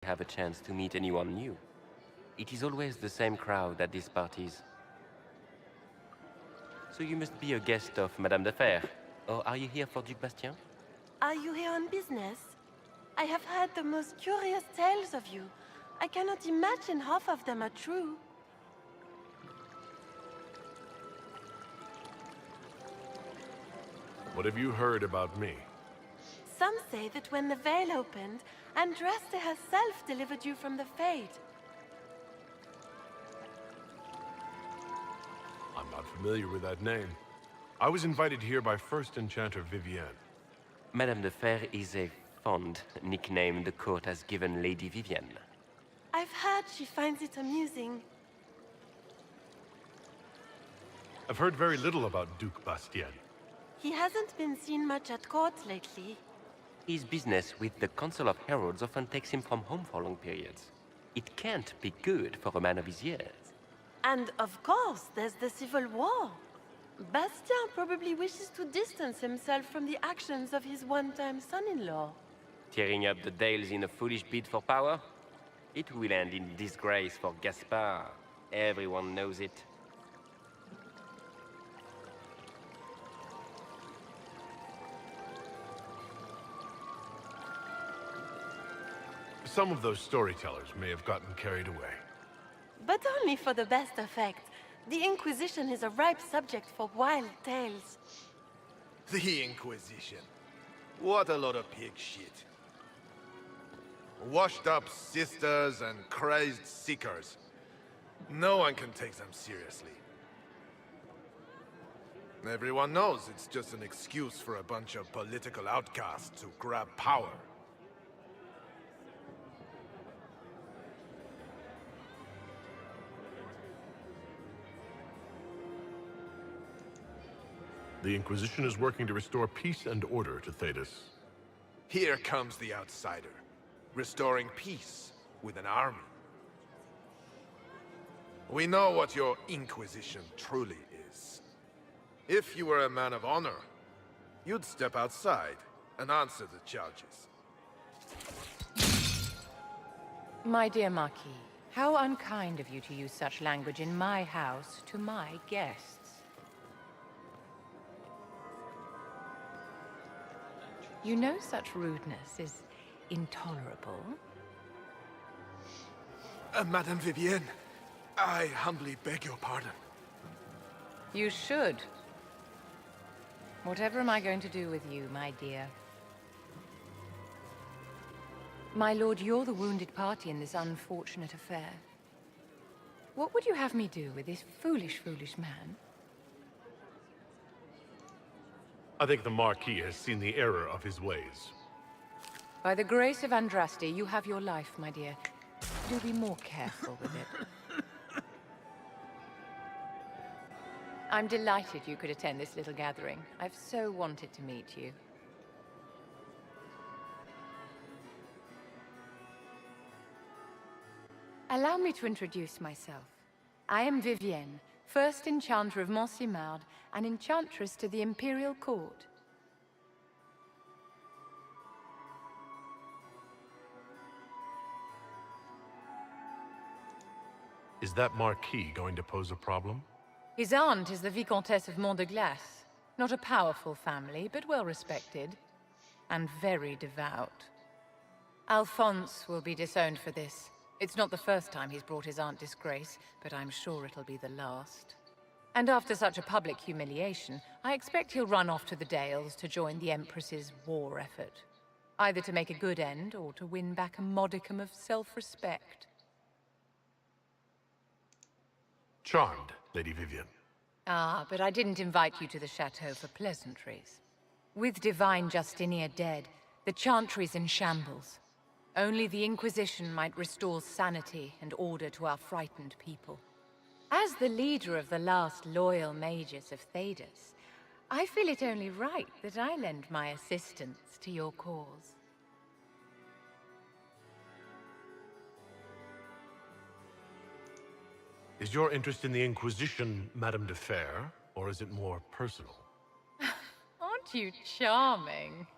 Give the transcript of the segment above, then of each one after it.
have a chance to meet anyone new. It is always the same crowd at these parties. So you must be a guest of Madame de Fer. Or are you here for Duc Bastien? Are you here on business? I have heard the most curious tales of you. I cannot imagine half of them are true. What have you heard about me? Some say that when the veil opened, Andraste herself delivered you from the Fade. I'm not familiar with that name. I was invited here by First Enchanter Vivienne. Madame de Fer is a fond nickname the court has given Lady Vivienne. I've heard she finds it amusing. I've heard very little about Duc Bastien. He hasn't been seen much at court lately. His business with the Council of Heralds often takes him from home for long periods. It can't be good for a man of his years. And of course, there's the civil war. Bastien probably wishes to distance himself from the actions of his one-time son-in-law. Tearing up the Dales in a foolish bid for power? It will end in disgrace for Gaspard. Everyone knows it. Some of those storytellers may have gotten carried away. But only for the best effect. The Inquisition is a ripe subject for wild tales. The Inquisition. What a lot of pig shit. Washed up sisters and crazed seekers. No one can take them seriously. Everyone knows it's just an excuse for a bunch of political outcasts to grab power. The Inquisition is working to restore peace and order to Thedas. Here comes the outsider, restoring peace with an army. We know what your Inquisition truly is. If you were a man of honor, you'd step outside and answer the charges. My dear Marquis, how unkind of you to use such language in my house to my guests. You know such rudeness is intolerable. Madame Vivienne, I humbly beg your pardon. You should. Whatever am I going to do with you, my dear? My lord, you're the wounded party in this unfortunate affair. What would you have me do with this foolish, foolish man? I think the Marquis has seen the error of his ways. By the grace of Andraste, you have your life, my dear. Do be more careful with it. I'm delighted you could attend this little gathering. I've so wanted to meet you. Allow me to introduce myself. I am Vivienne, first Enchanter of Montsimard and Enchantress to the Imperial Court. Is that Marquis going to pose a problem? His aunt is the Vicomtesse of Mont de Glace. Not a powerful family, but well respected. And very devout. Alphonse will be disowned for this. It's not the first time he's brought his aunt disgrace, but I'm sure it'll be the last. And after such a public humiliation, I expect he'll run off to the Dales to join the Empress's war effort. Either to make a good end, or to win back a modicum of self-respect. Charmed, Lady Vivienne. Ah, but I didn't invite you to the chateau for pleasantries. With Divine Justinia dead, the Chantry's in shambles. Only the Inquisition might restore sanity and order to our frightened people. As the leader of the last loyal mages of Thedas, I feel it only right that I lend my assistance to your cause. Is your interest in the Inquisition, Madame de Fer, or is it more personal? Aren't you charming?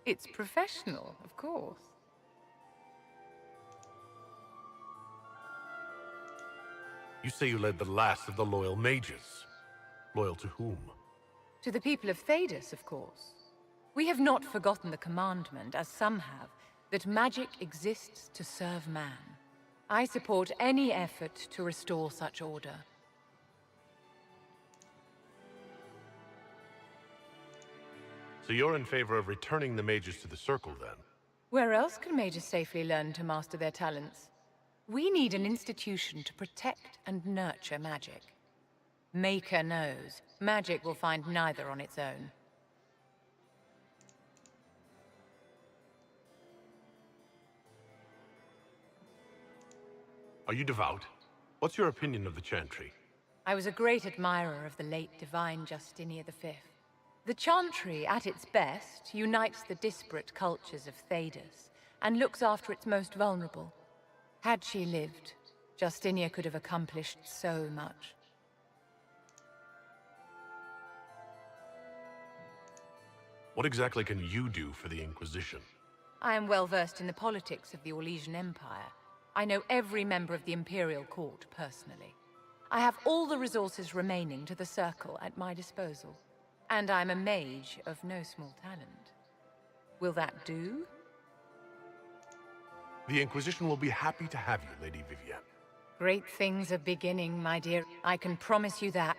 It's professional, of course. You say you led the last of the loyal mages. Loyal to whom? To the people of Thedas, of course. We have not forgotten the commandment, as some have, that magic exists to serve man. I support any effort to restore such order. So you're in favor of returning the mages to the Circle, then? Where else can mages safely learn to master their talents? We need an institution to protect and nurture magic. Maker knows, magic will find neither on its own. Are you devout? What's your opinion of the Chantry? I was a great admirer of the late divine Justinia V. The Chantry, at its best, unites the disparate cultures of Thedas and looks after its most vulnerable. Had she lived, Justinia could have accomplished so much. What exactly can you do for the Inquisition? I am well versed in the politics of the Orlesian Empire. I know every member of the Imperial Court personally. I have all the resources remaining to the Circle at my disposal. And I'm a mage of no small talent. Will that do? The Inquisition will be happy to have you, Lady Vivienne. Great things are beginning, my dear. I can promise you that.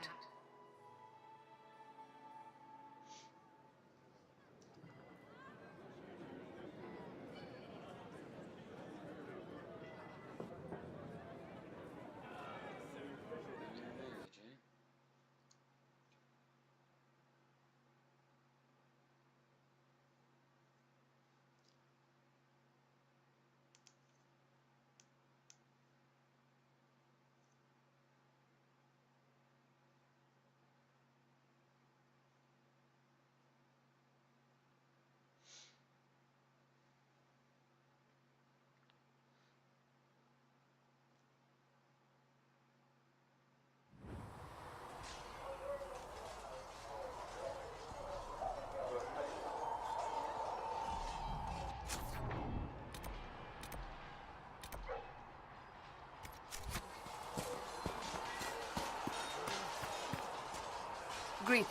Greetings.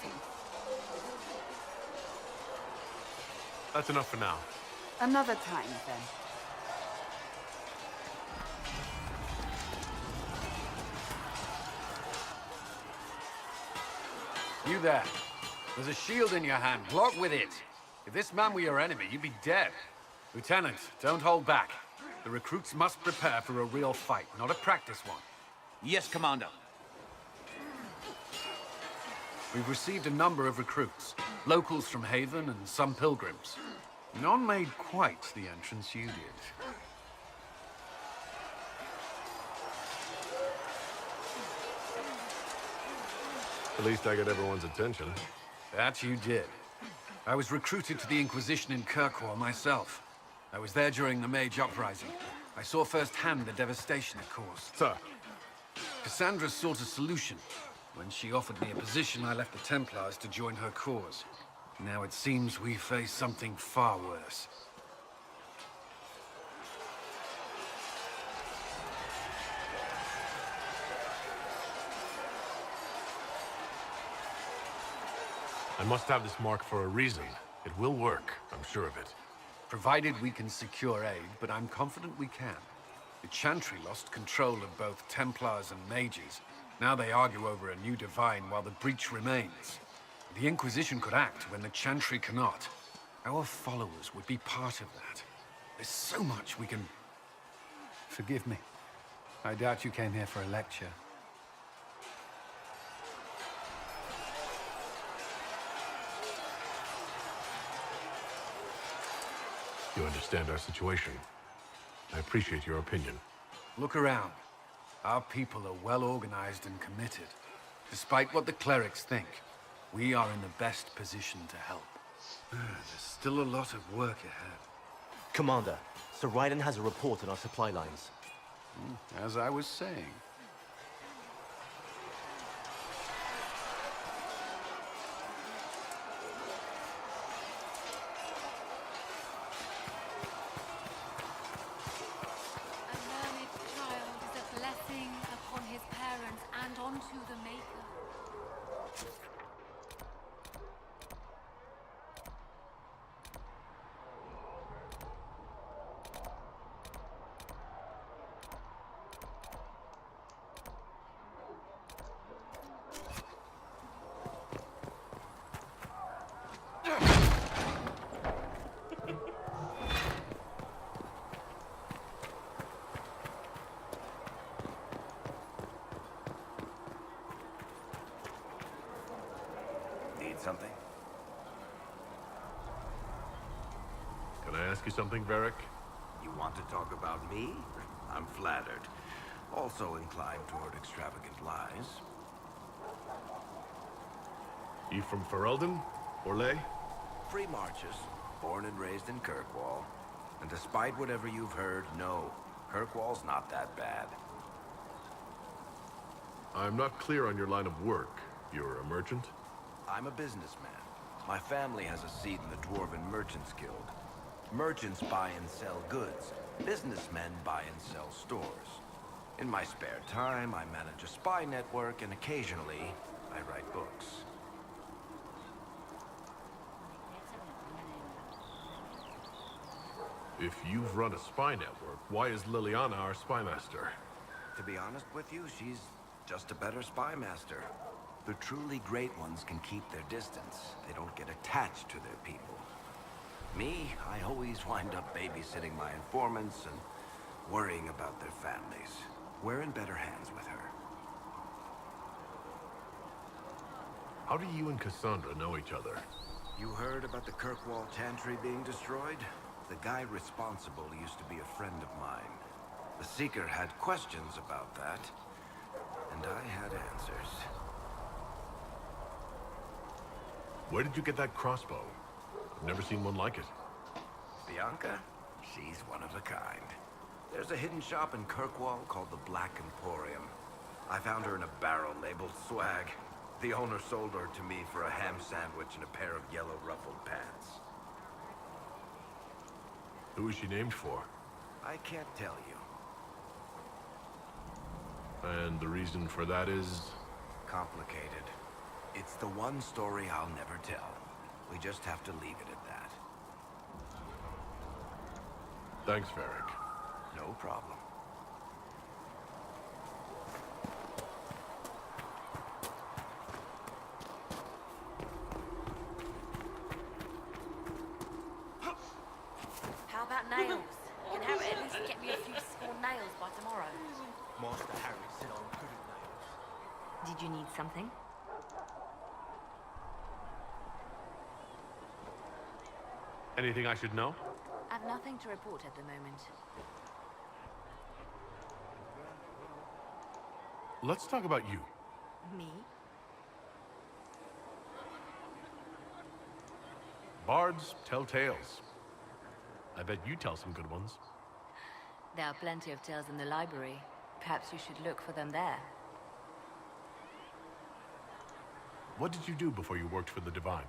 That's enough for now. Another time, then. You there. There's a shield in your hand. Block with it. If this man were your enemy, you'd be dead. Lieutenant, don't hold back. The recruits must prepare for a real fight, not a practice one. Yes, Commander. We've received a number of recruits. Locals from Haven and some pilgrims. None made quite the entrance you did. At least I got everyone's attention. That you did. I was recruited to the Inquisition in Kirkwall myself. I was there during the Mage Uprising. I saw firsthand the devastation it caused. Sir. Cassandra sought a solution. When she offered me a position, I left the Templars to join her cause. Now it seems we face something far worse. I must have this mark for a reason. It will work, I'm sure of it. Provided we can secure aid, but I'm confident we can. The Chantry lost control of both Templars and Mages. Now they argue over a new divine while the breach remains. The Inquisition could act when the Chantry cannot. Our followers would be part of that. There's so much we can... Forgive me. I doubt you came here for a lecture. You understand our situation. I appreciate your opinion. Look around. Our people are well organized and committed. Despite what the clerics think, we are in the best position to help. There's still a lot of work ahead. Commander, Sir Raiden has a report on our supply lines. As I was saying. A learned child is a blessing upon his parents. Unto the Maker. Need something? Can I ask you something, Varric? You want to talk about me? I'm flattered. Also inclined toward extravagant lies. You from Ferelden? Orlais? Free marches, born and raised in Kirkwall. And despite whatever you've heard, no, Kirkwall's not that bad. I'm not clear on your line of work. You're a merchant? I'm a businessman. My family has a seat in the Dwarven Merchants Guild. Merchants buy and sell goods. Businessmen buy and sell stores. In my spare time, I manage a spy network, and occasionally, I write books. If you've run a spy network, why is Liliana our spy master? To be honest with you, she's just a better spy master. The truly great ones can keep their distance. They don't get attached to their people. Me, I always wind up babysitting my informants and worrying about their families. We're in better hands with her. How do you and Cassandra know each other? You heard about the Kirkwall Chantry being destroyed? The guy responsible used to be a friend of mine. The Seeker had questions about that, and I had answers. Where did you get that crossbow? I've never seen one like it. Bianca? She's one of a kind. There's a hidden shop in Kirkwall called the Black Emporium. I found her in a barrel labeled swag. The owner sold her to me for a ham sandwich and a pair of yellow ruffled pants. Who is she named for? I can't tell you. And the reason for that is? Complicated. It's the one story I'll never tell. We just have to leave it at that. Thanks, Varric. No problem. How about nails? Can Harry at least get me a few small nails by tomorrow? Master Harry said I'm good at nails. Did you need something? Anything I should know? I've nothing to report at the moment. Let's talk about you. Me? Bards tell tales. I bet you tell some good ones. There are plenty of tales in the library. Perhaps you should look for them there. What did you do before you worked for the Divine?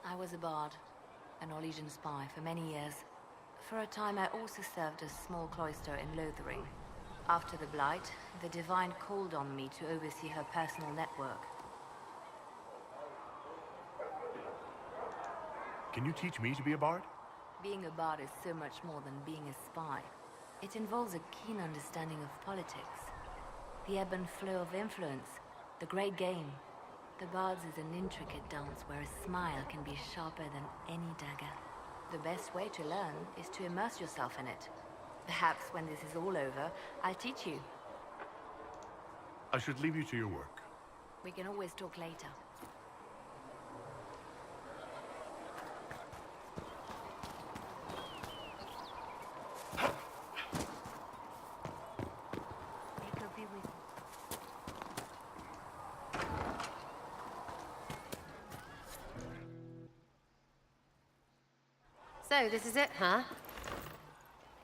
I was a bard, an Orlesian spy for many years. For a time, I also served a small cloister in Lothering. After the Blight, the Divine called on me to oversee her personal network. Can you teach me to be a bard? Being a bard is so much more than being a spy. It involves a keen understanding of politics, the ebb and flow of influence, the great game. The bard's is an intricate dance where a smile can be sharper than any dagger. The best way to learn is to immerse yourself in it. Perhaps when this is all over, I'll teach you. I should leave you to your work. We can always talk later. May God be with you. So, this is it, huh?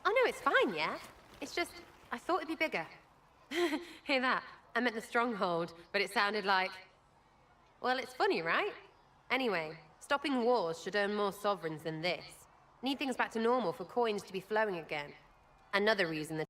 Oh no, it's fine, yeah? It's just, I thought it'd be bigger. Hear that? I meant the stronghold, but it sounded like... Well, it's funny, right? Anyway, stopping wars should earn more sovereigns than this. Need things back to normal for coins to be flowing again. Another reason the